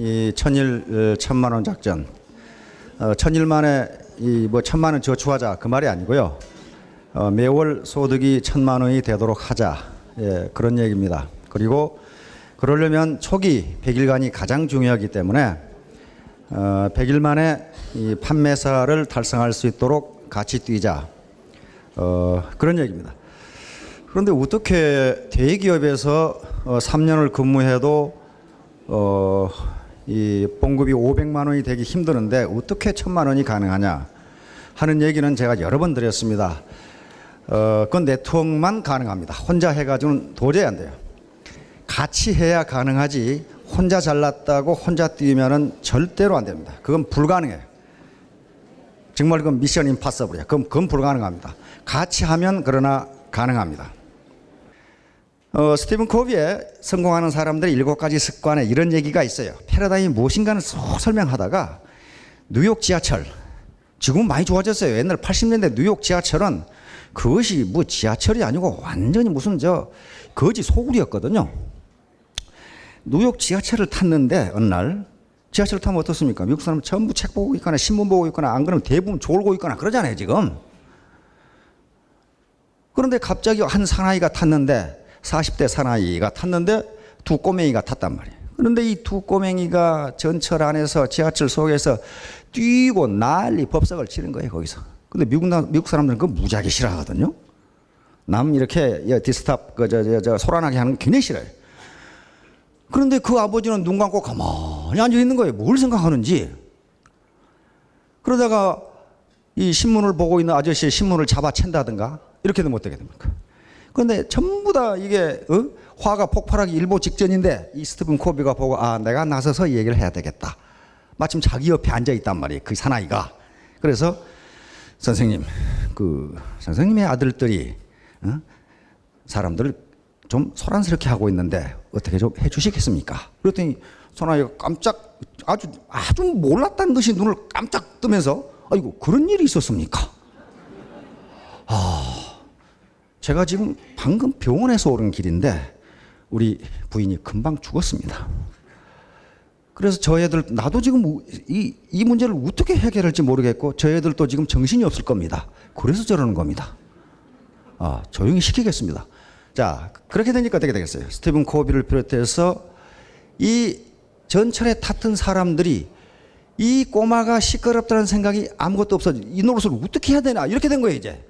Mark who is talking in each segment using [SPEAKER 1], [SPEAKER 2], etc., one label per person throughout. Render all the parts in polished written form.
[SPEAKER 1] 이 천일 천만 원 작전, 천일 만에 이 뭐 천만 원 저축하자 그 말이 아니고요. 매월 소득이 천만 원이 되도록 하자, 예, 그런 얘기입니다. 그리고 그러려면 초기 100일간이 가장 중요하기 때문에 100일 만에 이 판매사를 달성할 수 있도록 같이 뛰자, 그런 얘기입니다. 그런데 어떻게 대기업에서 3년을 근무해도 이 봉급이 500만 원이 되기 힘드는데 어떻게 1000만 원이 가능하냐 하는 얘기는 제가 여러 번 드렸습니다. 그건 네트워크만 가능합니다. 혼자 해가지고는 도저히 안 돼요. 같이 해야 가능하지 혼자 잘났다고 혼자 뛰면은 절대로 안 됩니다. 그건 불가능해요. 정말 그건 미션 임파서블이야. 그건 불가능합니다. 같이 하면 그러나 가능합니다. 스티븐 코비의 성공하는 사람들의 7가지 습관에 이런 얘기가 있어요. 패러다임이 무엇인가는 쏙 설명하다가 뉴욕 지하철, 지금은 많이 좋아졌어요. 옛날 80년대 뉴욕 지하철은 그것이 뭐 지하철이 아니고 완전히 무슨 거지 소굴이었거든요. 뉴욕 지하철을 탔는데 어느 날 지하철을 타면 어떻습니까? 미국 사람은 전부 책 보고 있거나 신문 보고 있거나 안 그러면 대부분 졸고 있거나 그러잖아요 지금. 그런데 갑자기 한 사나이가 탔는데 40대 사나이가 탔는데 두 꼬맹이가 탔단 말이에요. 그런데 이 두 꼬맹이가 전철 안에서 지하철 속에서 뛰고 난리 법석을 치는 거예요 거기서. 근데 미국 사람들은 그거 무지하게 싫어하거든요. 남 이렇게 디스탑 소란하게 하는 거 굉장히 싫어요. 그런데 그 아버지는 눈 감고 가만히 앉아 있는 거예요. 뭘 생각하는지. 그러다가 이 신문을 보고 있는 아저씨의 신문을 잡아챈다든가 이렇게 되면 어떻게 됩니까? 그런데 전부 다 이게 화가 폭발하기 일보 직전인데 이 스티븐 코비가 보고 내가 나서서 얘기를 해야 되겠다. 마침 자기 옆에 앉아 있단 말이에요. 그 사나이가. 그래서 선생님, 선생님의 아들들이 사람들을 좀 소란스럽게 하고 있는데 어떻게 좀 해주시겠습니까? 그랬더니 사나이가 깜짝 아주 몰랐다는 듯이 눈을 깜짝 뜨면서 아이고 그런 일이 있었습니까? 제가 지금 방금 병원에서 오른 길인데 우리 부인이 금방 죽었습니다. 그래서 저 애들 나도 지금 이 문제를 어떻게 해결할지 모르겠고 저 애들도 지금 정신이 없을 겁니다. 그래서 저러는 겁니다. 조용히 시키겠습니다. 자, 그렇게 되니까 어떻게 되겠어요? 스티븐 코비를 비롯해서 이 전철에 탔던 사람들이 이 꼬마가 시끄럽다는 생각이 아무것도 없어. 이 노릇을 어떻게 해야 되나 이렇게 된 거예요 이제.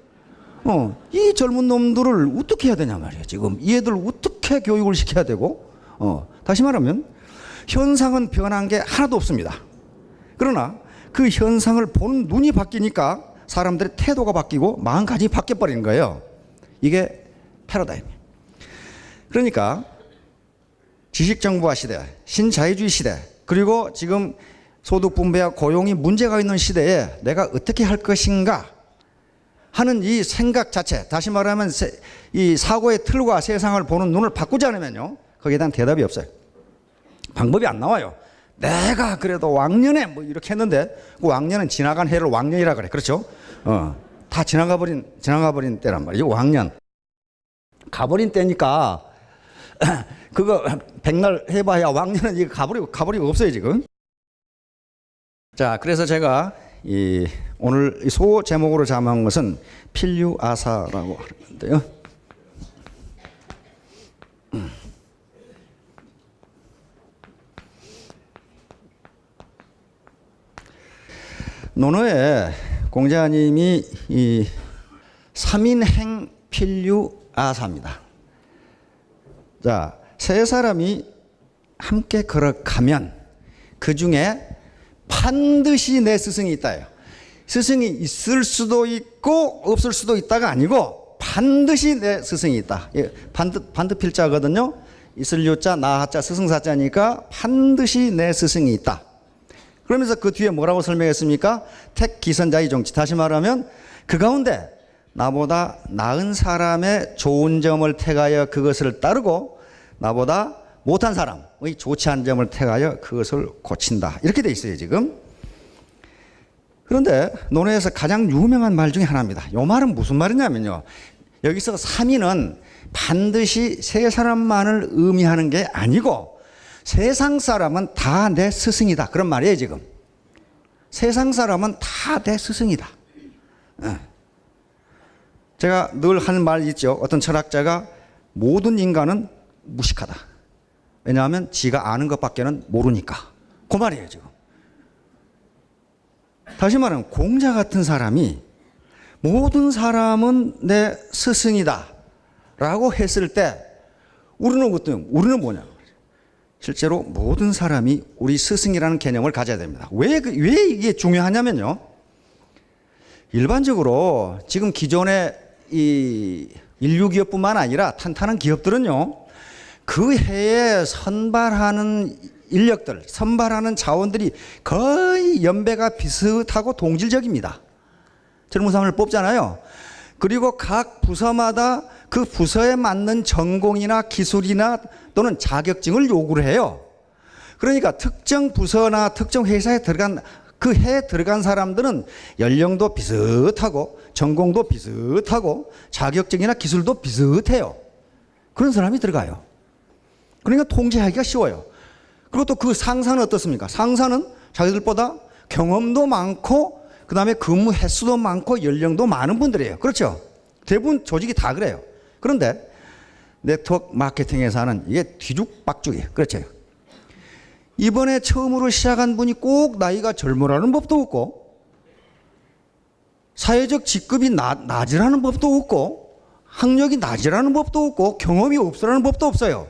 [SPEAKER 1] 이 젊은 놈들을 어떻게 해야 되냐 말이에요. 지금 이 애들 어떻게 교육을 시켜야 되고, 다시 말하면 현상은 변한 게 하나도 없습니다. 그러나 그 현상을 보는 눈이 바뀌니까 사람들의 태도가 바뀌고 마음가짐이 바뀌어버리는 거예요. 이게 패러다임이에요. 그러니까 지식정보화 시대, 신자유주의 시대, 그리고 지금 소득 분배와 고용이 문제가 있는 시대에 내가 어떻게 할 것인가 하는 이 생각 자체, 다시 말하면 이 사고의 틀과 세상을 보는 눈을 바꾸지 않으면요 거기에 대한 대답이 없어요. 방법이 안 나와요. 내가 그래도 왕년에 뭐 이렇게 했는데 그 왕년은 지나간 해를 왕년이라 그래. 그렇죠? 다 지나가 버린 때란 말이에요. 왕년 가버린 때니까 그거 백날 해봐야 왕년은 이거 가버리고 없어요 지금. 자, 그래서 제가 오늘 소 제목으로 잡은 것은 필류아사라고 하는데요. 논어에 공자님이 이 3인행 필류아사입니다. 자, 세 사람이 함께 걸어가면 그 중에 반드시 내 스승이 있다요. 스승이 있을 수도 있고 없을 수도 있다가 아니고 반드시 내 스승이 있다. 반드필자거든요. 있을 유자, 나하자, 스승사자니까 반드시 내 스승이 있다. 그러면서 그 뒤에 뭐라고 설명했습니까? 택기선자의 정치. 다시 말하면 그 가운데 나보다 나은 사람의 좋은 점을 택하여 그것을 따르고 나보다 못한 사람의 좋지 않은 점을 택하여 그것을 고친다. 이렇게 돼 있어요 지금. 그런데 논어에서 가장 유명한 말 중에 하나입니다. 이 말은 무슨 말이냐면요, 여기서 3인은 반드시 세 사람만을 의미하는 게 아니고 세상 사람은 다 내 스승이다. 그런 말이에요, 지금. 세상 사람은 다 내 스승이다. 제가 늘 하는 말 있죠. 어떤 철학자가 모든 인간은 무식하다. 왜냐하면 지가 아는 것밖에는 모르니까. 그 말이에요, 지금. 다시 말하면 공자 같은 사람이 모든 사람은 내 스승이다 라고 했을 때 우리는 뭐냐? 실제로 모든 사람이 우리 스승이라는 개념을 가져야 됩니다. 왜 이게 중요하냐면요. 일반적으로 지금 기존의 이 인류 기업뿐만 아니라 탄탄한 기업들은요. 그 해에 선발하는 인력들, 선발하는 자원들이 거의 연배가 비슷하고 동질적입니다. 젊은 사람을 뽑잖아요. 그리고 각 부서마다 그 부서에 맞는 전공이나 기술이나 또는 자격증을 요구를 해요. 그러니까 특정 부서나 특정 회사에 들어간 그 해에 들어간 사람들은 연령도 비슷하고 전공도 비슷하고 자격증이나 기술도 비슷해요. 그런 사람이 들어가요. 그러니까 통제하기가 쉬워요. 그리고 또 그 상사는 어떻습니까? 상사는 자기들보다 경험도 많고 그 다음에 근무 횟수도 많고 연령도 많은 분들이에요. 그렇죠? 대부분 조직이 다 그래요. 그런데 네트워크 마케팅에서는 이게 뒤죽박죽이에요. 그렇죠? 이번에 처음으로 시작한 분이 꼭 나이가 젊으라는 법도 없고 사회적 직급이 낮으라는 법도 없고 학력이 낮으라는 법도 없고 경험이 없으라는 법도 없어요.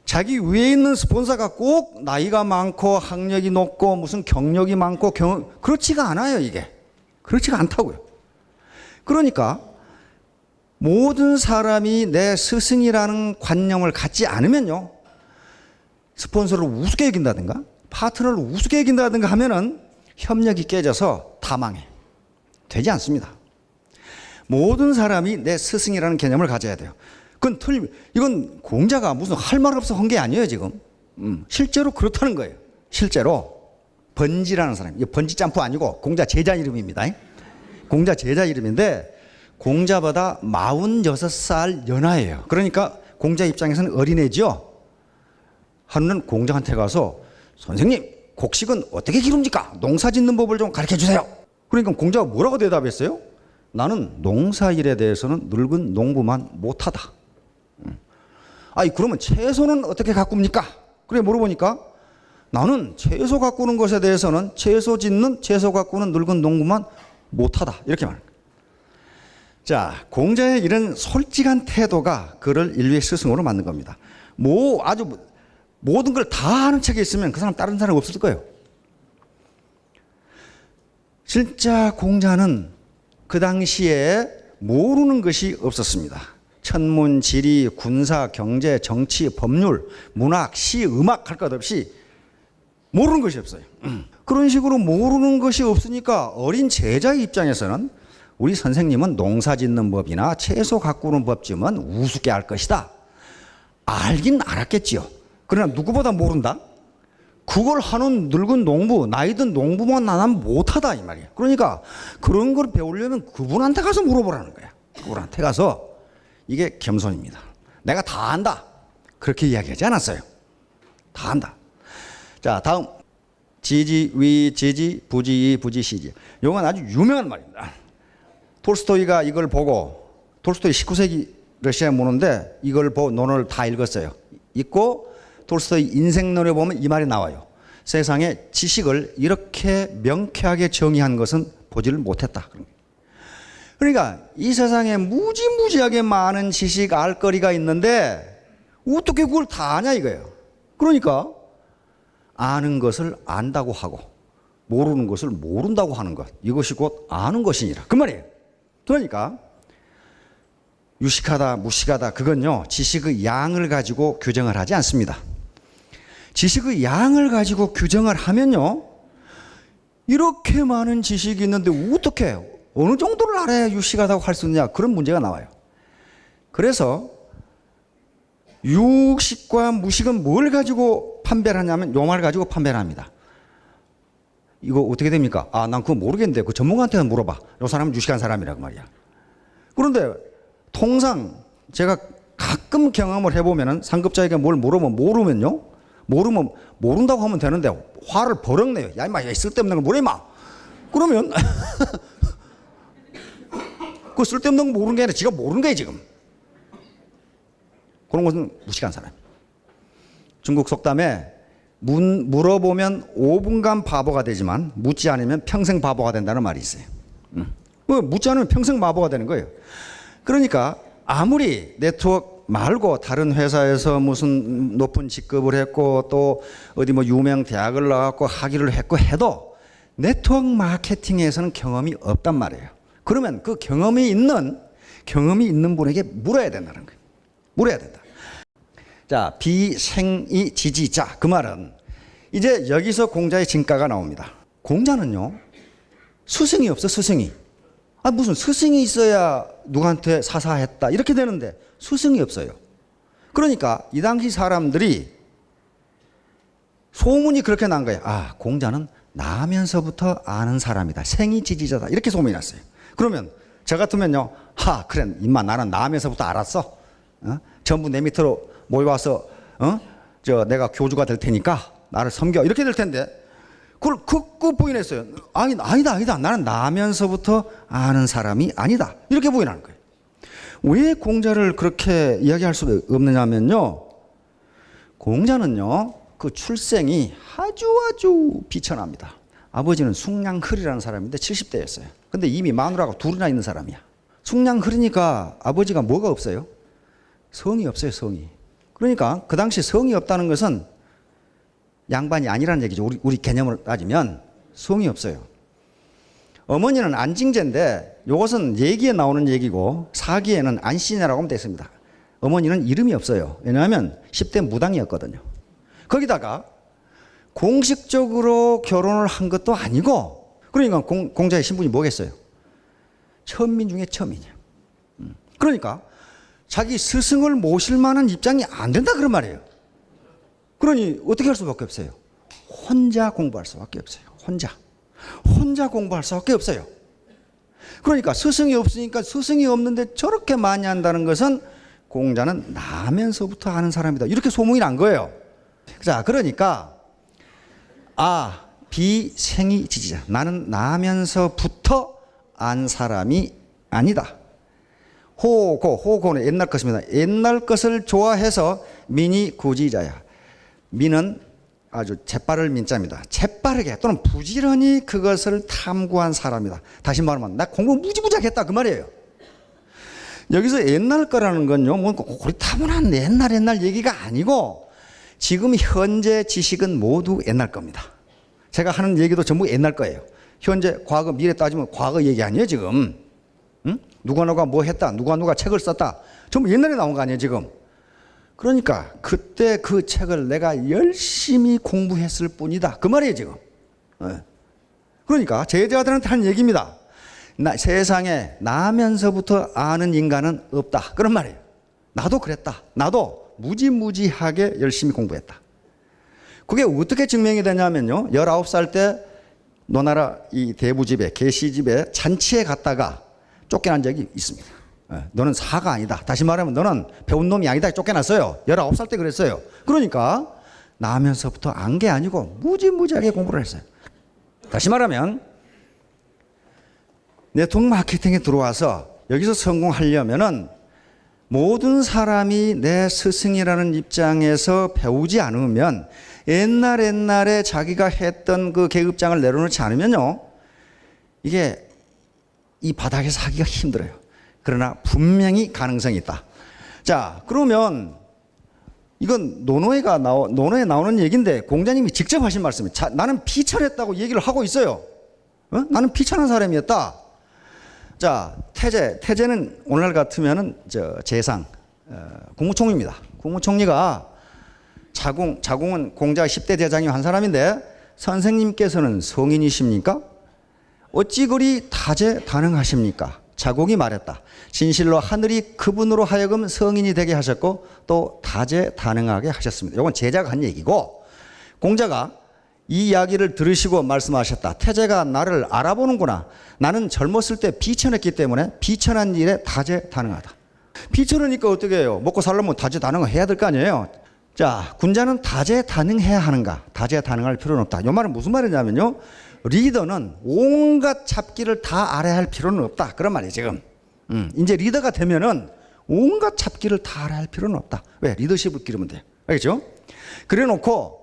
[SPEAKER 1] 자기 위에 있는 스폰서가 꼭 나이가 많고 학력이 높고 무슨 경력이 많고 그렇지가 않아요. 이게 그렇지가 않다고요. 그러니까 모든 사람이 내 스승이라는 관념을 갖지 않으면요, 스폰서를 우습게 여긴다든가 파트너를 우습게 여긴다든가 하면은 협력이 깨져서 다 망해. 되지 않습니다. 모든 사람이 내 스승이라는 개념을 가져야 돼요. 이건 공자가 무슨 할 말 없어 한 게 아니에요, 지금. 실제로 그렇다는 거예요. 실제로 번지라는 사람, 이게 번지 점프 아니고 공자 제자 이름입니다. 공자 제자 이름인데 공자보다 46살 연하예요. 그러니까 공자 입장에서는 어린애죠. 하루는 공자한테 가서 선생님, 곡식은 어떻게 기릅니까? 농사 짓는 법을 좀 가르쳐 주세요. 그러니까 공자가 뭐라고 대답했어요? 나는 농사일에 대해서는 늙은 농부만 못하다. 아니 그러면 채소는 어떻게 가꿉니까? 그래 물어보니까 나는 채소 가꾸는 것에 대해서는 채소 가꾸는 늙은 농부만 못하다. 이렇게 말합니다. 자, 공자의 이런 솔직한 태도가 그를 인류의 스승으로 만든 겁니다. 아주 모든 걸 다 아는 척이 있으면 그 사람 다른 사람 없을 거예요. 진짜 공자는 그 당시에 모르는 것이 없었습니다. 천문, 지리, 군사, 경제, 정치, 법률, 문학, 시, 음악 할 것 없이 모르는 것이 없어요. 그런 식으로 모르는 것이 없으니까 어린 제자의 입장에서는 우리 선생님은 농사 짓는 법이나 채소 가꾸는 법쯤은 우습게 할 것이다. 알긴 알았겠지요. 그러나 누구보다 모른다? 그걸 하는 늙은 농부, 나이 든 농부만 나는 못하다 이 말이야. 그러니까 그런 걸 배우려면 그분한테 가서 물어보라는 거야. 그분한테 가서. 이게 겸손입니다. 내가 다 안다. 그렇게 이야기하지 않았어요. 다 안다. 자, 다음 지지, 위, 지지, 부지, 부지, 시지. 이건 아주 유명한 말입니다. 톨스토이가 이걸 보고, 톨스토이 19세기 러시아 문호인데 이걸 보고 논어를 다 읽었어요. 읽고 톨스토이 인생론에 보면 이 말이 나와요. 세상에 지식을 이렇게 명쾌하게 정의한 것은 보지를 못했다. 그러니까 이 세상에 무지무지하게 많은 지식, 알거리가 있는데 어떻게 그걸 다 아냐 이거예요. 그러니까 아는 것을 안다고 하고 모르는 것을 모른다고 하는 것, 이것이 곧 아는 것이니라 그 말이에요. 그러니까 유식하다, 무식하다 그건요 지식의 양을 가지고 규정을 하지 않습니다. 지식의 양을 가지고 규정을 하면요 이렇게 많은 지식이 있는데 어떻게 어느 정도를 알아야 유식하다고 할 수 있느냐 그런 문제가 나와요. 그래서 유식과 무식은 뭘 가지고 판별을 하냐면 요 말을 가지고 판별을 합니다. 이거 어떻게 됩니까? 아, 난 그거 모르겠는데 그 전문가한테 물어봐. 요 사람은 유식한 사람이라고 말이야. 그런데 통상 제가 가끔 경험을 해보면은 상급자에게 뭘 물어보면 모르면요 모르면 모른다고 하면 되는데 화를 버럭 내요. 야 임마, 쓸데없는 걸 뭐래 임마. 그러면 그 쓸데없는 거 모르는 게 아니라 지가 모르는 거예요 지금. 그런 것은 무식한 사람. 중국 속담에 물어보면 5분간 바보가 되지만 묻지 않으면 평생 바보가 된다는 말이 있어요. 묻지 않으면 평생 바보가 되는 거예요. 그러니까 아무리 네트워크 말고 다른 회사에서 무슨 높은 직급을 했고 또 어디 뭐 유명 대학을 나왔고 학위를 했고 해도 네트워크 마케팅에서는 경험이 없단 말이에요. 그러면 그 경험이 있는 분에게 물어야 된다는 거예요. 물어야 된다. 자, 비생이 지지자. 그 말은 이제 여기서 공자의 진가가 나옵니다. 공자는요, 스승이 없어, 스승이. 무슨 스승이 있어야 누구한테 사사했다 이렇게 되는데 스승이 없어요. 그러니까 이 당시 사람들이 소문이 그렇게 난 거예요. 공자는 나면서부터 아는 사람이다. 생이 지지자다. 이렇게 소문이 났어요. 그러면 저 같으면요, 그래 임마 나는 나면서부터 알았어. 전부 내 밑으로 모여와서 내가 교주가 될 테니까 나를 섬겨 이렇게 될 텐데 그걸 극구 부인했어요. 아니다. 나는 나면서부터 아는 사람이 아니다. 이렇게 부인하는 거예요. 왜 공자를 그렇게 이야기할 수 없느냐면요, 공자는요 그 출생이 아주 비천합니다. 아버지는 숭냥흐리라는 사람인데 70대였어요. 근데 이미 마누라가 둘이나 있는 사람이야. 숭냥흐리니까 아버지가 뭐가 없어요? 성이 없어요, 성이. 그러니까 그 당시 성이 없다는 것은 양반이 아니라는 얘기죠. 우리 개념으로 따지면 성이 없어요. 어머니는 안징제인데 이것은 예기에 나오는 얘기고 사기에는 안씨냐라고 하면 됐습니다. 어머니는 이름이 없어요. 왜냐하면 10대 무당이었거든요. 거기다가 공식적으로 결혼을 한 것도 아니고 그러니까 공자의 신분이 뭐겠어요? 천민 중에 천민이에요. 그러니까 자기 스승을 모실 만한 입장이 안 된다 그런 말이에요. 그러니 어떻게 할 수밖에 없어요? 혼자 공부할 수밖에 없어요. 혼자 공부할 수밖에 없어요. 그러니까 스승이 없으니까 스승이 없는데 저렇게 많이 한다는 것은 공자는 나면서부터 아는 사람이다. 이렇게 소문이 난 거예요. 자, 그러니까 비생이 지지자. 나는 나면서부터 안 사람이 아니다. 호고는 옛날 것입니다. 옛날 것을 좋아해서 민이 구지자야. 민은 아주 재빠를 민자입니다. 재빠르게 또는 부지런히 그것을 탐구한 사람이다. 다시 말하면 나 공부 무지무지하게 했다 그 말이에요. 여기서 옛날 거라는 건요, 뭐 고리타분한 옛날 얘기가 아니고 지금 현재 지식은 모두 옛날 겁니다. 제가 하는 얘기도 전부 옛날 거예요. 현재, 과거, 미래 따지면 과거 얘기 아니에요 지금. 누가 뭐 했다, 누가 책을 썼다, 전부 옛날에 나온 거 아니에요 지금. 그러니까 그때 그 책을 내가 열심히 공부했을 뿐이다 그 말이에요 지금. 그러니까 제자들한테 하는 얘기입니다. 세상에 나면서부터 아는 인간은 없다 그런 말이에요. 나도 그랬다. 나도 무지무지하게 열심히 공부했다. 그게 어떻게 증명이 되냐면요, 19살 때 노나라 이 대부집에 계시집에 잔치에 갔다가 쫓겨난 적이 있습니다. 너는 사가 아니다. 다시 말하면 너는 배운 놈이 아니다. 쫓겨났어요. 19살 때 그랬어요. 그러니까 나면서부터 안 게 아니고 무지무지하게 공부를 했어요. 다시 말하면 네트워크 마케팅에 들어와서 여기서 성공하려면은 모든 사람이 내 스승이라는 입장에서 배우지 않으면 옛날에 자기가 했던 그 계급장을 내려놓지 않으면요, 이게 이 바닥에서 하기가 힘들어요. 그러나 분명히 가능성이 있다. 자, 그러면 이건 논어에 나오는 얘기인데 공자님이 직접 하신 말씀이에요. 나는 비천했다고 얘기를 하고 있어요. 나는 비천한 사람이었다. 자, 태제는 오늘날 같으면은 재상 국무총리입니다. 국무총리가 자궁은 공자 10대 대장이 한 사람인데 선생님께서는 성인이십니까? 어찌 그리 다재다능하십니까? 자궁이 말했다. 진실로 하늘이 그분으로 하여금 성인이 되게 하셨고 또 다재다능하게 하셨습니다. 이건 제자가 한 얘기고 공자가 이 이야기를 들으시고 말씀하셨다. 태제가 나를 알아보는구나. 나는 젊었을 때 비천했기 때문에 비천한 일에 다재다능하다. 비천하니까 어떻게 해요? 먹고 살려면 다재다능을 해야 될 거 아니에요. 자, 군자는 다재다능해야 하는가? 다재다능할 필요는 없다. 이 말은 무슨 말이냐면요. 리더는 온갖 잡기를 다 알아야 할 필요는 없다. 그런 말이에요, 지금. 이제 리더가 되면은 온갖 잡기를 다 알아야 할 필요는 없다. 왜? 리더십을 기르면 돼. 알겠죠? 그래 놓고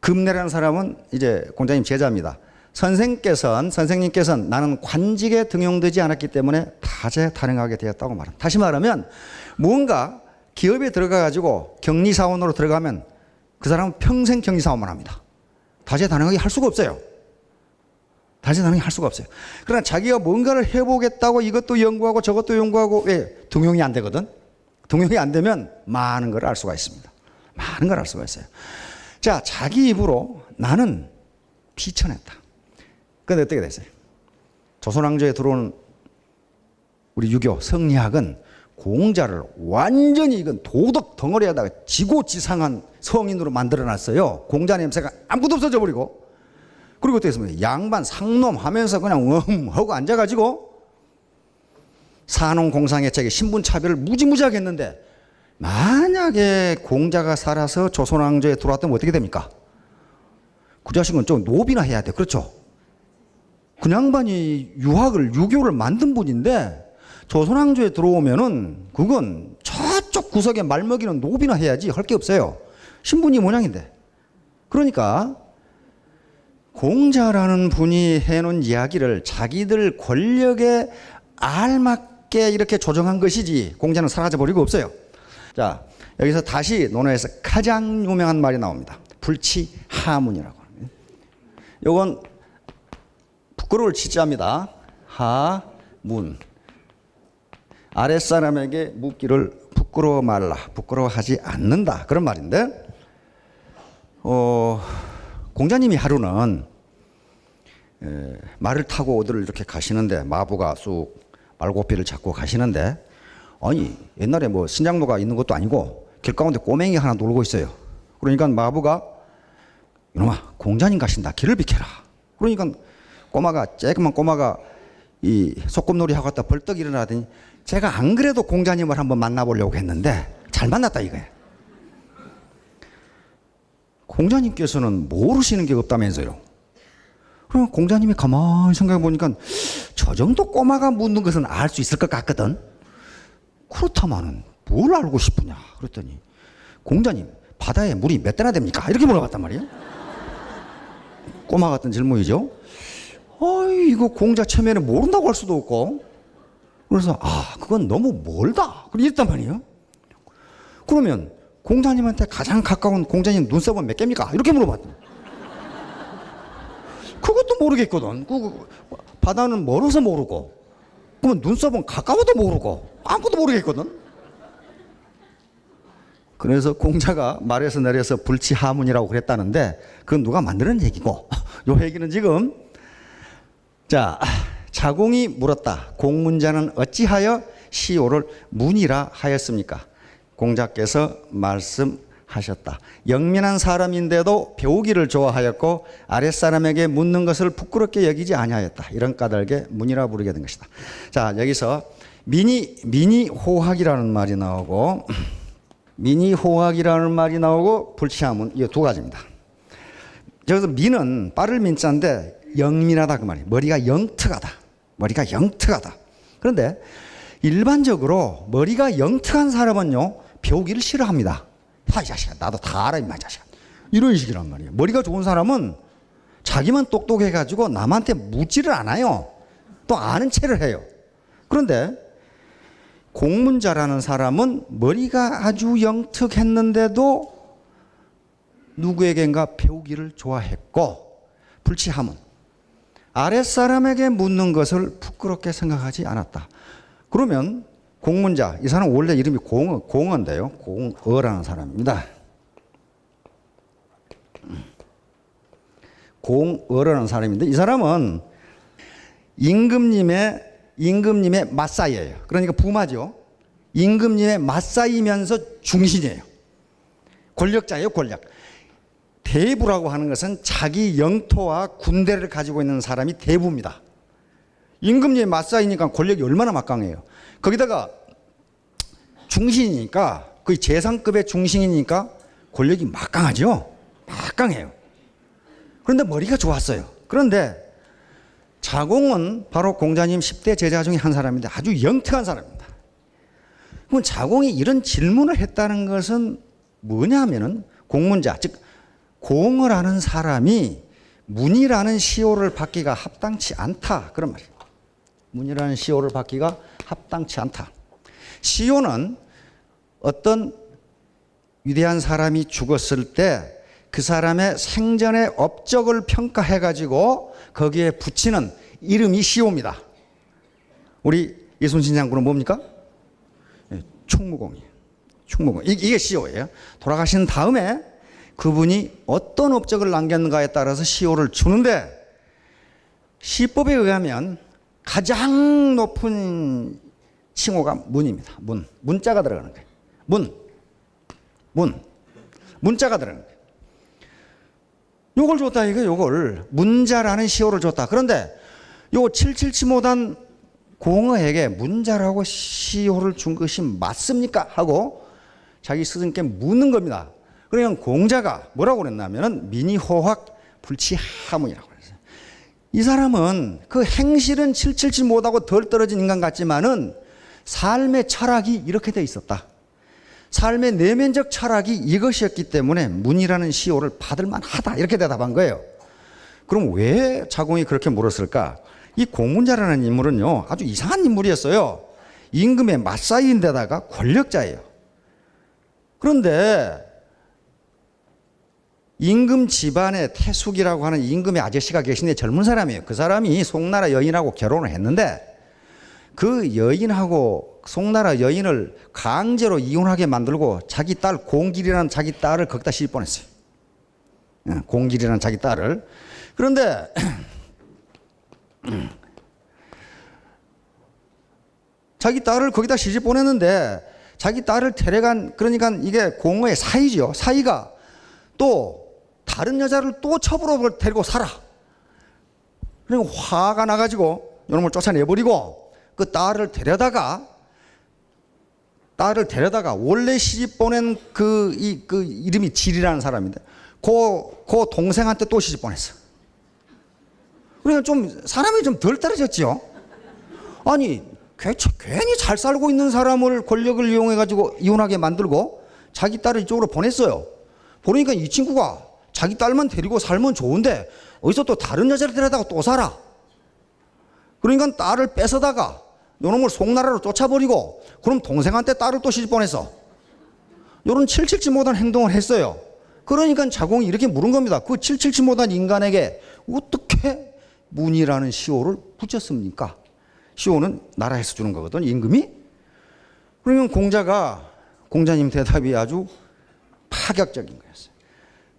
[SPEAKER 1] 금내라는 사람은 이제 공자님 제자입니다. 선생님께서는 나는 관직에 등용되지 않았기 때문에 다재다능하게 되었다고 말합니다. 다시 말하면 뭔가 기업에 들어가 가지고 격리사원으로 들어가면 그 사람은 평생 격리사원만 합니다. 다재다능하게 할 수가 없어요. 다재다능하게 할 수가 없어요. 그러나 자기가 뭔가를 해보겠다고 이것도 연구하고 저것도 연구하고 왜? 등용이 안 되거든. 등용이 안 되면 많은 걸 알 수가 있습니다. 많은 걸 알 수가 있어요. 자, 자기 입으로 나는 비천했다. 그런데 어떻게 됐어요? 조선왕조에 들어온 우리 유교 성리학은 공자를 완전히 이건 도덕 덩어리에다가 지고지상한 성인으로 만들어놨어요. 공자 냄새가 아무것도 없어져 버리고. 그리고 어떻게 했습니까? 양반 상놈 하면서 그냥 하고 앉아가지고 산홍공상의 책에 신분차별을 무지무지하게 했는데, 만약에 공자가 살아서 조선왕조에 들어왔다면 어떻게 됩니까? 그 자식은 좀 노비나 해야 돼. 그렇죠? 그 양반이 유교를 만든 분인데 조선왕조에 들어오면은 그건 저쪽 구석에 말먹이는 노비나 해야지 할 게 없어요. 신분이 모양인데. 그러니까 공자라는 분이 해놓은 이야기를 자기들 권력에 알맞게 이렇게 조정한 것이지 공자는 사라져 버리고 없어요. 자, 여기서 다시 논어에서 가장 유명한 말이 나옵니다. 불치하문이라고. 요건 부끄러울 치자입니다. 하문. 아랫사람에게 묻기를 부끄러워 말라. 부끄러워하지 않는다. 그런 말인데, 공자님이 하루는 말을 타고 어디를 이렇게 가시는데, 마부가 쑥 말고피를 잡고 가시는데, 아니 옛날에 뭐 신장로가 있는 것도 아니고 길 가운데 꼬맹이 하나 놀고 있어요. 그러니까 마부가 이놈아 공자님 가신다. 길을 비켜라. 그러니까 쬐그만 꼬마가 이 소꿉놀이 하고 갔다 벌떡 일어나더니, 제가 안 그래도 공자님을 한번 만나보려고 했는데 잘 만났다 이거예요. 공자님께서는 모르시는 게 없다면서요. 그럼 공자님이 가만히 생각해 보니까 저 정도 꼬마가 묻는 것은 알 수 있을 것 같거든. 그렇다마는 뭘 알고 싶으냐 그랬더니, 공자님 바다에 물이 몇 대나 됩니까? 이렇게 물어봤단 말이에요. 꼬마 같은 질문이죠. 이거 공자 처음에는 모른다고 할 수도 없고, 그래서 그건 너무 멀다 이랬단 말이에요. 그러면 공자님한테 가장 가까운 공자님 눈썹은 몇 개입니까? 이렇게 물어봤더니 그것도 모르겠거든. 바다는 멀어서 모르고, 그러면 눈썹은 가까워도 모르고 아무것도 모르겠거든. 그래서 공자가 말에서 내려서 불치하문이라고 그랬다는데, 그건 누가 만드는 얘기고, 이 얘기는 지금, 자, 자공이 물었다. 공문자는 어찌하여 시오를 문이라 하였습니까? 공자께서 말씀하셨다. 영민한 사람인데도 배우기를 좋아하였고 아랫사람에게 묻는 것을 부끄럽게 여기지 아니하였다. 이런 까닭에 문이라 부르게 된 것이다. 자, 여기서 미니호학이라는 말이 나오고, 미니호학이라는 말이 나오고 불치하문, 이 두 가지입니다. 여기서 민은 빠를 민자인데 영민하다 그 말이에요. 머리가 영특하다. 머리가 영특하다. 그런데 일반적으로 머리가 영특한 사람은요, 배우기를 싫어합니다. 이 자식아, 나도 다 알아 임마 자식아. 이런 식이란 말이에요. 머리가 좋은 사람은 자기만 똑똑해가지고 남한테 묻지를 않아요. 또 아는 체를 해요. 그런데 공문자라는 사람은 머리가 아주 영특했는데도 누구에겐가 배우기를 좋아했고, 불치하문, 아랫사람에게 묻는 것을 부끄럽게 생각하지 않았다. 그러면 공문자, 이 사람 원래 이름이 공어인데요. 공어라는 사람입니다. 공어라는 사람인데, 이 사람은 임금님의 맞사이예요. 그러니까 부마죠. 임금님의 맞사이면서 중신이에요. 권력자예요, 권력. 대부라고 하는 것은 자기 영토와 군대를 가지고 있는 사람이 대부입니다. 임금님의 맞사이니까 권력이 얼마나 막강해요. 거기다가 중신이니까 거의 재상급의 중신이니까 권력이 막강하죠. 막강해요. 그런데 머리가 좋았어요. 그런데 자공은 바로 공자님 10대 제자 중에 한 사람인데 아주 영특한 사람입니다. 그럼 자공이 이런 질문을 했다는 것은 뭐냐 하면은 공문자, 즉 공을 하는 사람이 문이라는 시호를 받기가 합당치 않다. 그런 말이에요. 문이라는 시호를 받기가 합당치 않다. 시호는 어떤 위대한 사람이 죽었을 때 그 사람의 생전의 업적을 평가해가지고 거기에 붙이는 이름이 시호입니다. 우리 이순신 장군은 뭡니까? 충무공이에요. 충무공. 이게 시호예요. 돌아가신 다음에 그분이 어떤 업적을 남겼는가에 따라서 시호를 주는데 시법에 의하면 가장 높은 칭호가 문입니다. 문. 문자가 들어가는 거예요. 문자가 들어가는 거예요. 요걸 줬다 이거 요걸 문자라는 시호를 줬다. 그런데 요 777모단 공어에게 문자라고 시호를 준 것이 맞습니까? 하고 자기 스승께 묻는 겁니다. 그러니까 공자가 뭐라고 그랬냐면은 민의호학 불치하문이라고 그랬어요. 이 사람은 그 행실은 777모다고 덜 떨어진 인간 같지만은 삶의 철학이 이렇게 돼 있었다. 삶의 내면적 철학이 이것이었기 때문에 문이라는 시호를 받을 만하다. 이렇게 대답한 거예요. 그럼 왜 자공이 그렇게 물었을까? 이 공문자라는 인물은요, 아주 이상한 인물이었어요. 임금의 맞사이인데다가 권력자예요. 그런데 임금 집안의 태숙이라고 하는 임금의 아저씨가 계신데 젊은 사람이에요. 그 사람이 송나라 여인하고 결혼을 했는데 그 여인하고 송나라 여인을 강제로 이혼하게 만들고 자기 딸 공길이라는 자기 딸을 거기다 시집 보냈어요. 공길이라는 자기 딸을. 그런데 자기 딸을 거기다 시집 보냈는데 자기 딸을 데려간, 그러니까 이게 공어의 사이죠. 사이가 또 다른 여자를 또 첩으로 데리고 살아. 그러니까 화가 나가지고 요놈을 쫓아내버리고 그 딸을 데려다가 원래 시집 보낸 그 이름이 질이라는 사람인데 그 동생한테 또 시집 보냈어. 그러니까 좀 사람이 좀 덜 떨어졌지요. 아니 괜히 잘 살고 있는 사람을 권력을 이용해가지고 이혼하게 만들고 자기 딸을 이쪽으로 보냈어요. 보니까 이 친구가 자기 딸만 데리고 살면 좋은데 어디서 또 다른 여자를 데려다가 또 살아. 그러니까 딸을 뺏어다가 요놈을 송나라로 쫓아버리고 그럼 동생한테 딸을 또 시집 보냈어. 요런 777 못한 행동을 했어요. 그러니까 자공이 이렇게 물은 겁니다. 그 777 못한 인간에게 어떻게 문이라는 시호를 붙였습니까? 시호는 나라에서 주는 거거든, 임금이. 그러면 공자님 대답이 아주 파격적인 거였어요.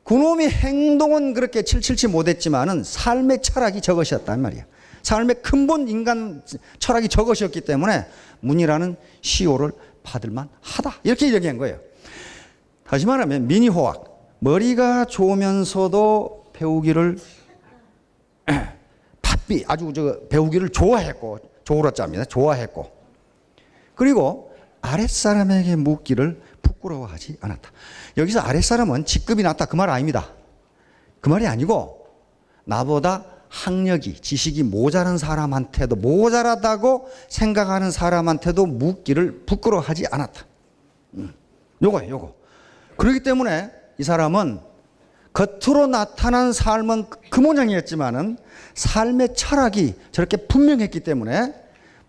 [SPEAKER 1] 그놈의 행동은 그렇게 777 못했지만은 삶의 철학이 저것이었단 말이야. 삶의 근본 인간 철학이 저것이었기 때문에 문이라는 시호를 받을만 하다. 이렇게 얘기한 거예요. 다시 말하면 민의호학, 머리가 좋으면서도 배우기를 바삐 아주 배우기를 좋아했고, 조울어짜입니다. 좋아했고, 그리고 아랫사람에게 묻기를 부끄러워하지 않았다. 여기서 아랫사람은 직급이 낮다 그 말 아닙니다. 그 말이 아니고 나보다 학력이, 지식이 모자란 사람한테도, 모자라다고 생각하는 사람한테도 묻기를 부끄러워하지 않았다. 요거예요, 요거. 그렇기 때문에 이 사람은 겉으로 나타난 삶은 그 모양이었지만은 삶의 철학이 저렇게 분명했기 때문에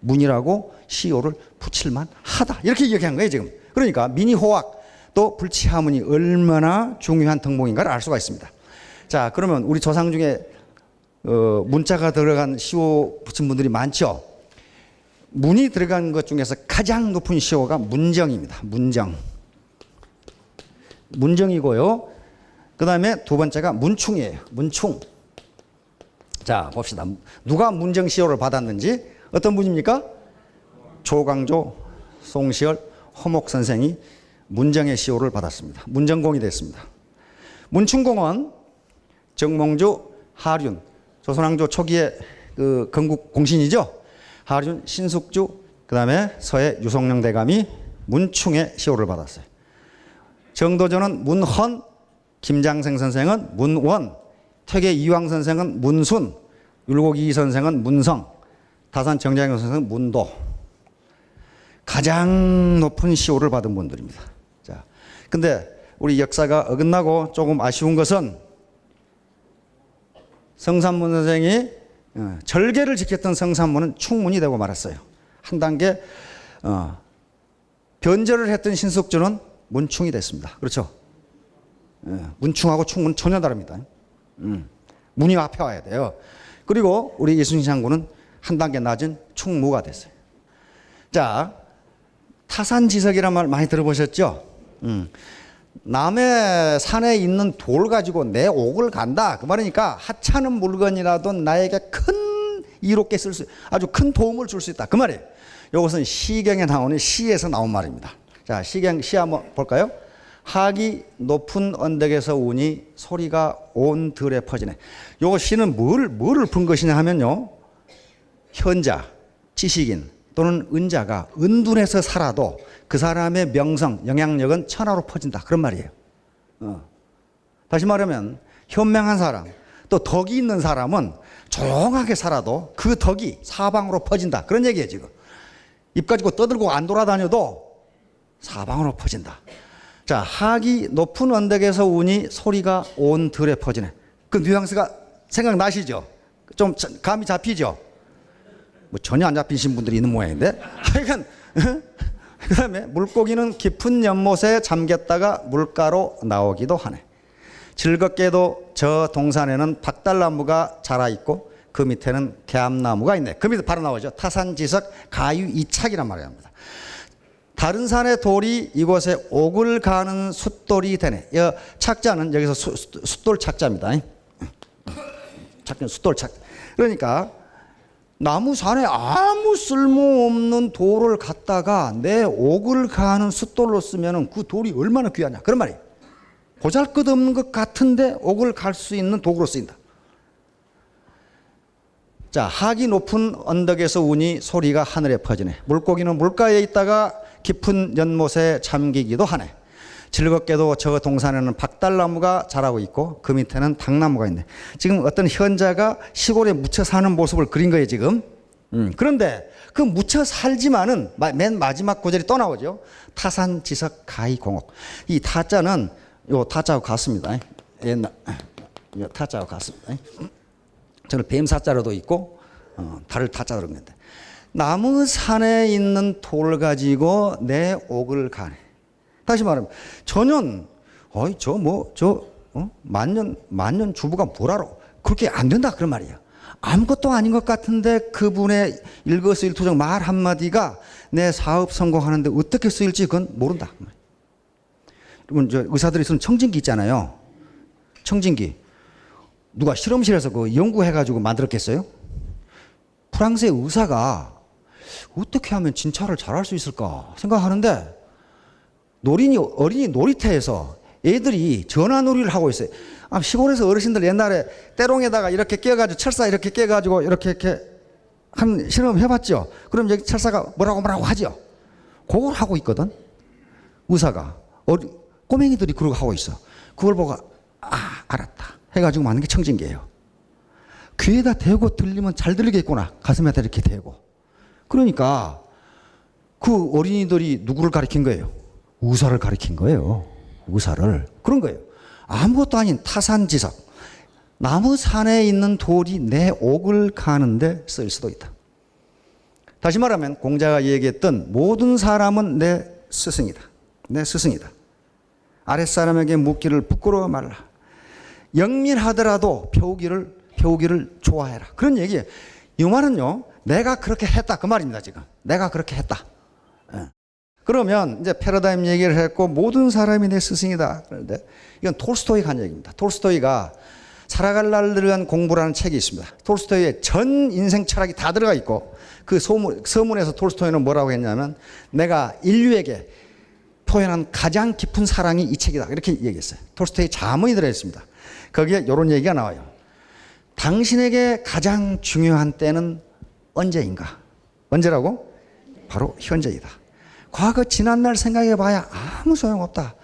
[SPEAKER 1] 문이라고 시호를 붙일만 하다. 이렇게 얘기한 거예요, 지금. 그러니까 민의호학 또 불치하문이 얼마나 중요한 덕목인가를 알 수가 있습니다. 자, 그러면 우리 조상 중에 문자가 들어간 시호 붙인 분들이 많죠. 문이 들어간 것 중에서 가장 높은 시호가 문정입니다. 문정이고요. 그 다음에 두 번째가 문충이에요. 문충. 자, 봅시다. 누가 문정 시호를 받았는지. 어떤 분입니까? 조광조, 송시열, 허목 선생이 문정의 시호를 받았습니다. 문정공이 됐습니다. 문충공은 정몽주, 하륜, 조선왕조 초기의 그 건국 공신이죠. 하륜, 신숙주, 그 다음에 서해 유성룡 대감이 문충의 시호를 받았어요. 정도전은 문헌, 김장생 선생은 문원, 퇴계 이황 선생은 문순, 율곡 이 선생은 문성, 다산 정장영 선생은 문도. 가장 높은 시호를 받은 분들입니다. 자, 근데 우리 역사가 어긋나고 조금 아쉬운 것은 성산문 선생이 절개를 지켰던 성산문은 충문이 되고 말았어요. 한 단계 변절을 했던 신숙주는 문충이 됐습니다. 그렇죠? 문충하고 충문 전혀 다릅니다. 문이 앞에 와야 돼요. 그리고 우리 이순신 장군은 한 단계 낮은 충무가 됐어요. 자, 타산지석이란 말 많이 들어보셨죠? 남의 산에 있는 돌 가지고 내 옥을 간다. 그 말이니까 하찮은 물건이라도 나에게 큰 이롭게 쓸 수, 아주 큰 도움을 줄 수 있다. 그 말이에요. 이것은 시경에 나오는 시에서 나온 말입니다. 자, 시경 시 한번 볼까요? 학이 높은 언덕에서 우니 소리가 온 들에 퍼지네. 요 시는 뭐를 푼 것이냐 하면요. 현자, 지식인 또는 은자가 은둔해서 살아도 그 사람의 명성, 영향력은 천하로 퍼진다. 그런 말이에요. 다시 말하면 현명한 사람, 또 덕이 있는 사람은 조용하게 살아도 그 덕이 사방으로 퍼진다. 그런 얘기예요, 지금. 입 가지고 떠들고 안 돌아다녀도 사방으로 퍼진다. 자, 학이 높은 언덕에서 우니 소리가 온 들에 퍼지네. 그 뉘앙스가 생각나시죠? 좀 감이 잡히죠? 뭐 전혀 안 잡히신 분들이 있는 모양인데. 하여간 그 다음에 물고기는 깊은 연못에 잠겼다가 물가로 나오기도 하네. 즐겁게도 저 동산에는 박달나무가 자라있고 그 밑에는 개암나무가 있네. 그 밑에 바로 나오죠. 타산지석 가유이착이란 말을 합니다. 다른 산의 돌이 이곳에 옥을 가는 숫돌이 되네. 착자는 여기서 숫돌 착자입니다. 착자는 숫돌 착자. 그러니까 나무 산에 아무 쓸모없는 돌을 갖다가 내 옥을 가는 숫돌로 쓰면 그 돌이 얼마나 귀하냐. 그런 말이에요. 보잘것없는 것 같은데 옥을 갈 수 있는 도구로 쓰인다. 자, 학이 높은 언덕에서 우니 소리가 하늘에 퍼지네. 물고기는 물가에 있다가 깊은 연못에 잠기기도 하네. 즐겁게도 저 동산에는 박달나무가 자라고 있고 그 밑에는 당나무가 있네. 지금 어떤 현자가 시골에 묻혀 사는 모습을 그린 거예요, 지금. 그런데 그 묻혀 살지만은 맨 마지막 구절이 또 나오죠. 타산지석 가이공옥. 이 타자는 요 타자하고 같습니다. 옛날 요 타자하고 같습니다. 저는 뱀사자로도 있고 달을 타자로 그런 건데. 나무 산에 있는 돌 가지고 내 옥을 가네. 다시 말하면 저는 만년 주부가 뭐라로 그렇게 안 된다 그런 말이에요. 아무것도 아닌 것 같은데 그분의 일거수일투족 말 한마디가 내 사업 성공하는데 어떻게 쓰일지 그건 모른다. 여러분, 저 의사들이 쓰는 청진기 있잖아요. 청진기 누가 실험실에서 그 연구해가지고 만들었겠어요? 프랑스의 의사가 어떻게 하면 진찰을 잘할 수 있을까 생각하는데 어린이 놀이터에서 애들이 전화놀이를 하고 있어요. 시골에서 어르신들 옛날에 때롱에다가 이렇게 끼워가지고 철사 이렇게 끼워가지고 이렇게 한 실험 해봤죠. 그럼 여기 철사가 뭐라고 하죠. 그걸 하고 있거든. 의사가 꼬맹이들이 그러고 하고 있어. 그걸 보고 알았다 해가지고 만든 게 청진기예요. 귀에다 대고 들리면 잘 들리겠구나. 가슴에다 이렇게 대고. 그러니까 그 어린이들이 누구를 가리킨 거예요? 의사를 가리킨 거예요. 의사를. 그런 거예요. 아무것도 아닌 타산지석. 나무 산에 있는 돌이 내 옥을 가는데 쓸 수도 있다. 다시 말하면 공자가 얘기했던 모든 사람은 내 스승이다. 내 스승이다. 아랫사람에게 묻기를 부끄러워 말라. 영민하더라도 배우기를 좋아해라. 그런 얘기예요. 이 말은요. 내가 그렇게 했다. 그 말입니다. 지금. 내가 그렇게 했다. 그러면 이제 패러다임 얘기를 했고 모든 사람이 내 스승이다. 그런데 이건 톨스토이가 한 얘기입니다. 톨스토이가 살아갈 날을 위한 공부라는 책이 있습니다. 톨스토이의 전 인생 철학이 다 들어가 있고 그 서문에서 톨스토이는 뭐라고 했냐면 내가 인류에게 표현한 가장 깊은 사랑이 이 책이다. 이렇게 얘기했어요. 톨스토이 자문이 들어있습니다. 거기에 이런 얘기가 나와요. 당신에게 가장 중요한 때는 언제인가? 언제라고? 바로 현재이다. 과거 지난날 생각해 봐야 아무 소용없다.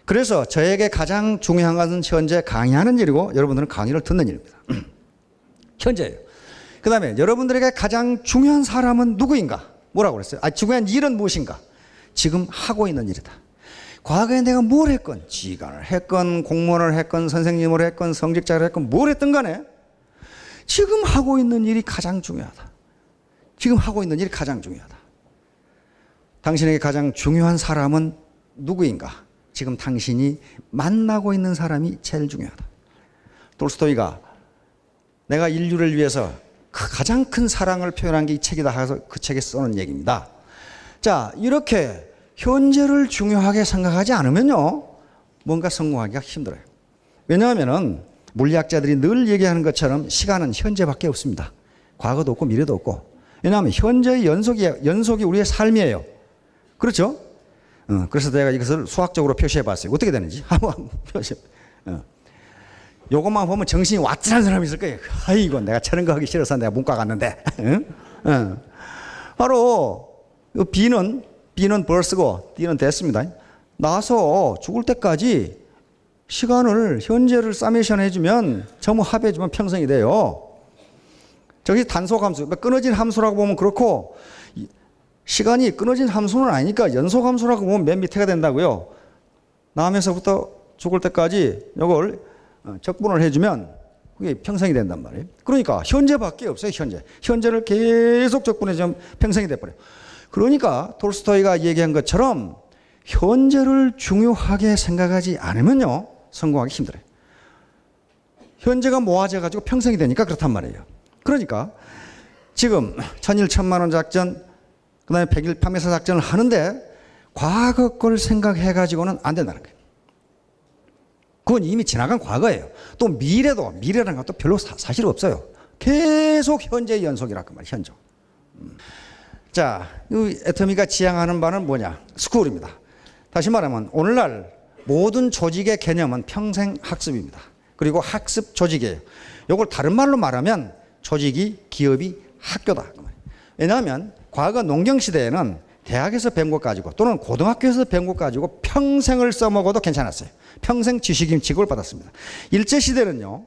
[SPEAKER 1] 그래서 저에게 가장 중요한 것은 현재 강의하는 일이고 여러분들은 강의를 듣는 일입니다. 현재예요. 그 다음에 여러분들에게 가장 중요한 사람은 누구인가? 뭐라고 그랬어요? 중요한 일은 무엇인가? 지금 하고 있는 일이다. 과거에 내가 뭘 했건, 지간을 했건, 공무원을 했건, 선생님을 했건, 성직자를 했건, 뭘 했든 간에 지금 하고 있는 일이 가장 중요하다. 지금 하고 있는 일이 가장 중요하다. 당신에게 가장 중요한 사람은 누구인가? 지금 당신이 만나고 있는 사람이 제일 중요하다. 돌스토이가 내가 인류를 위해서 그 가장 큰 사랑을 표현한 게 이 책이다 해서 그 책에 써놓은 얘기입니다. 자, 이렇게 현재를 중요하게 생각하지 않으면요, 뭔가 성공하기가 힘들어요. 왜냐하면은 물리학자들이 늘 얘기하는 것처럼 시간은 현재밖에 없습니다. 과거도 없고 미래도 없고. 왜냐하면 현재의 연속이 우리의 삶이에요. 그렇죠? 그래서 내가 이것을 수학적으로 표시해 봤어요. 어떻게 되는지 한번 표시해. 요것만 보면 정신이 와찔한 사람이 있을 거예요. 아이고, 내가 저런 거 하기 싫어서 내가 문과 갔는데. 바로 B는 벌스고 D는 됐습니다. 나서 죽을 때까지 시간을 현재를 서메이션 해주면 전부 합해주면 평생이 돼요. 저기 단속함수, 끊어진 함수라고 보면 그렇고 시간이 끊어진 함수는 아니니까 연속함수라고 보면 맨 밑에가 된다고요. 남에서부터 죽을 때까지 이걸 적분을 해주면 그게 평생이 된단 말이에요. 그러니까 현재밖에 없어요. 현재를 계속 적분해주면 평생이 돼버려요. 그러니까 톨스토이가 얘기한 것처럼 현재를 중요하게 생각하지 않으면요, 성공하기 힘들어요. 현재가 모아져가지고 평생이 되니까 그렇단 말이에요. 그러니까 지금 천일 천만원 작전, 그 다음에 100일 판매사 작전을 하는데 과거 걸 생각해가지고는 안 된다는 거예요. 그건 이미 지나간 과거예요. 또 미래라는 것도 별로 사실 없어요. 계속 현재의 연속이라 그 말이에요. 현재. 자, 이 애터미가 지향하는 바는 뭐냐? 스쿨입니다. 다시 말하면 오늘날 모든 조직의 개념은 평생 학습입니다. 그리고 학습 조직이에요. 이걸 다른 말로 말하면 조직이, 기업이 학교다. 왜냐하면 과거 농경시대에는 대학에서 배운 것 가지고 또는 고등학교에서 배운 것 가지고 평생을 써먹어도 괜찮았어요. 평생 지식인 취급을 받았습니다. 일제시대는요,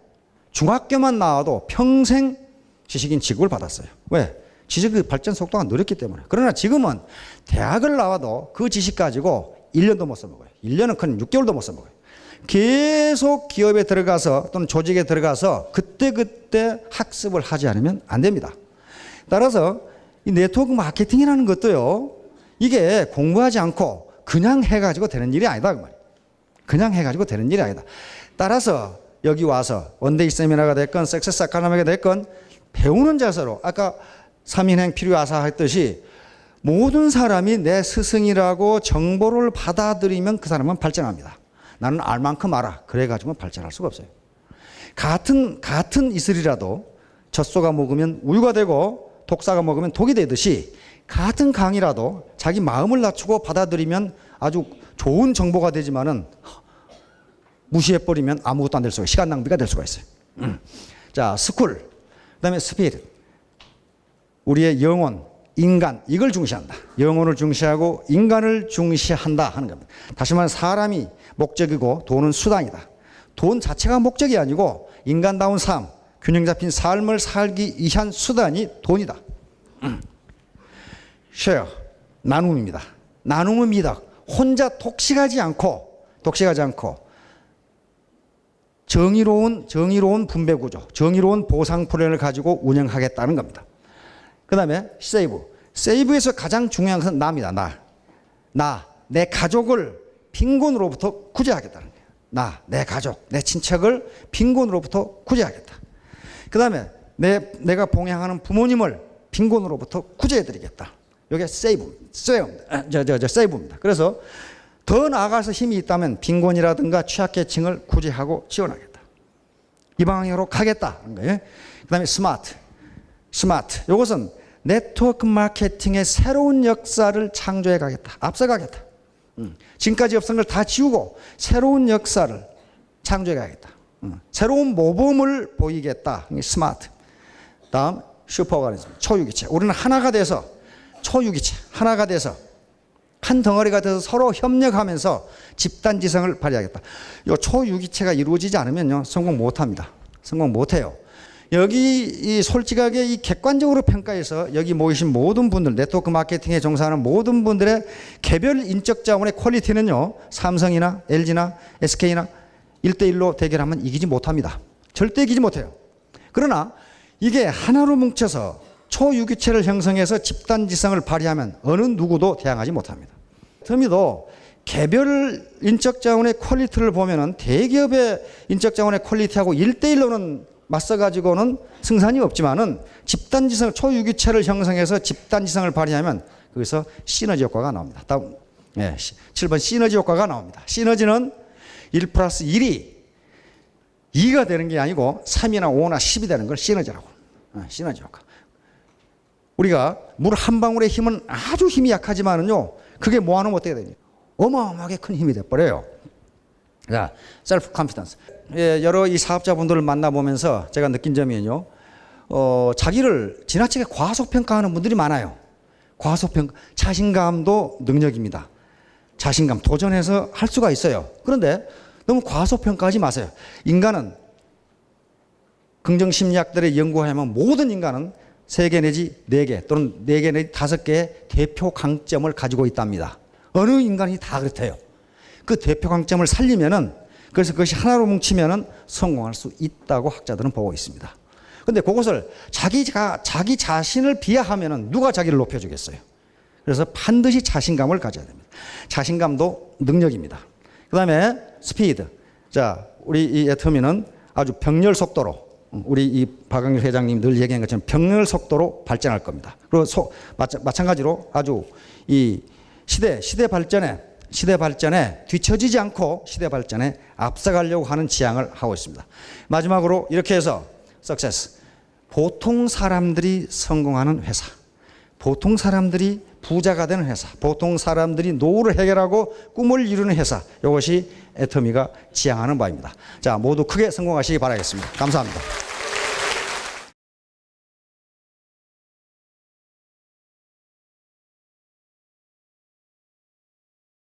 [SPEAKER 1] 중학교만 나와도 평생 지식인 취급을 받았어요. 왜? 지식의 발전 속도가 느렸기 때문에. 그러나 지금은 대학을 나와도 그 지식 가지고 1년도 못 써먹어요. 1년은 큰 6개월도 못 써먹어요. 계속 기업에 들어가서 또는 조직에 들어가서 그때그때 학습을 하지 않으면 안 됩니다. 따라서 이 네트워크 마케팅이라는 것도요, 이게 공부하지 않고 그냥 해가지고 되는 일이 아니다. 그 말이에요. 그냥 해가지고 되는 일이 아니다. 따라서 여기 와서 원데이 세미나가 됐건 석세스 아카데미가 됐건 배우는 자세로 아까 3인행 필요하사 했듯이 모든 사람이 내 스승이라고 정보를 받아들이면 그 사람은 발전합니다. 나는 알 만큼 알아. 그래가지고 발전할 수가 없어요. 같은 이슬이라도 젖소가 먹으면 우유가 되고 독사가 먹으면 독이 되듯이 같은 강이라도 자기 마음을 낮추고 받아들이면 아주 좋은 정보가 되지만은 무시해버리면 아무것도 안 될 수가 있어요. 시간 낭비가 될 수가 있어요. 자, 스쿨. 그 다음에 스피릿. 우리의 영혼, 인간, 이걸 중시한다. 영혼을 중시하고 인간을 중시한다 하는 겁니다. 다시 말하면 사람이 목적이고 돈은 수단이다. 돈 자체가 목적이 아니고 인간다운 삶, 균형 잡힌 삶을 살기 위한 수단이 돈이다. 쉐어, 나눔입니다. 나눔은 미덕. 혼자 독식하지 않고 정의로운 분배 구조, 정의로운 보상 플랜을 가지고 운영하겠다는 겁니다. 그 다음에 세이브에서 가장 중요한 것은 나입니다. 내 가족을 빈곤으로부터 구제하겠다는 거예요. 내 가족, 내 친척을 빈곤으로부터 구제하겠다. 그 다음에 내가 봉양하는 부모님을 빈곤으로부터 구제해드리겠다. 이게 세이브입니다. 그래서 더 나아가서 힘이 있다면 빈곤이라든가 취약계층을 구제하고 지원하겠다. 이 방향으로 가겠다는 거예요. 그 다음에 스마트. 이것은 네트워크 마케팅의 새로운 역사를 창조해 가겠다. 앞서가겠다. 지금까지 없던 걸 다 지우고 새로운 역사를 창조해 가겠다. 새로운 모범을 보이겠다. 스마트. 다음 슈퍼오가니즘, 초유기체. 우리는 하나가 돼서 초유기체, 하나가 돼서 한 덩어리가 돼서 서로 협력하면서 집단지성을 발휘하겠다. 이 초유기체가 이루어지지 않으면요, 성공 못합니다. 성공 못해요. 여기 이 솔직하게 이 객관적으로 평가해서 여기 모이신 모든 분들, 네트워크 마케팅에 종사하는 모든 분들의 개별 인적 자원의 퀄리티는요, 삼성이나 LG나 SK나 1대1로 대결하면 이기지 못합니다. 절대 이기지 못해요. 그러나 이게 하나로 뭉쳐서 초유기체를 형성해서 집단지성을 발휘하면 어느 누구도 대항하지 못합니다. 터미도 개별 인적 자원의 퀄리티를 보면은 대기업의 인적 자원의 퀄리티하고 1대1로는 맞서가지고는 승산이 없지만은 집단지성, 초유기체를 형성해서 집단지성을 발휘하면 거기서 시너지 효과가 나옵니다. 다음, 7번 시너지 효과가 나옵니다. 시너지는 1 플러스 1이 2가 되는 게 아니고 3이나 5나 10이 되는 걸 시너지라고. 시너지 효과. 우리가 물 한 방울의 힘은 아주 힘이 약하지만은요, 그게 모아놓으면 어떻게 되냐? 어마어마하게 큰 힘이 돼버려요. 자, 셀프 컨피던스. 여러 이 사업자분들을 만나보면서 제가 느낀 점이요, 자기를 지나치게 과소평가하는 분들이 많아요. 과소평가, 자신감도 능력입니다. 자신감, 도전해서 할 수가 있어요. 그런데 너무 과소평가하지 마세요. 인간은 긍정심리학들의 연구하면 모든 인간은 3개 내지 4개 또는 4개 내지 5개의 대표 강점을 가지고 있답니다. 어느 인간이 다 그렇대요. 그 대표 강점을 살리면은, 그래서 그것이 하나로 뭉치면은 성공할 수 있다고 학자들은 보고 있습니다. 근데 그것을 자기 자신을 비하하면은 누가 자기를 높여주겠어요? 그래서 반드시 자신감을 가져야 됩니다. 자신감도 능력입니다. 그 다음에 스피드. 자, 우리 이 애터미는 아주 병렬 속도로, 우리 이 박광일 회장님 늘 얘기한 것처럼 병렬 속도로 발전할 겁니다. 그리고 마찬가지로 아주 이 시대 발전에 뒤처지지 않고 시대 발전에 앞서가려고 하는 지향을 하고 있습니다. 마지막으로 이렇게 해서 석세스. 보통 사람들이 성공하는 회사, 보통 사람들이 부자가 되는 회사, 보통 사람들이 노후를 해결하고 꿈을 이루는 회사, 이것이 애터미가 지향하는 바입니다. 자, 모두 크게 성공하시기 바라겠습니다. 감사합니다.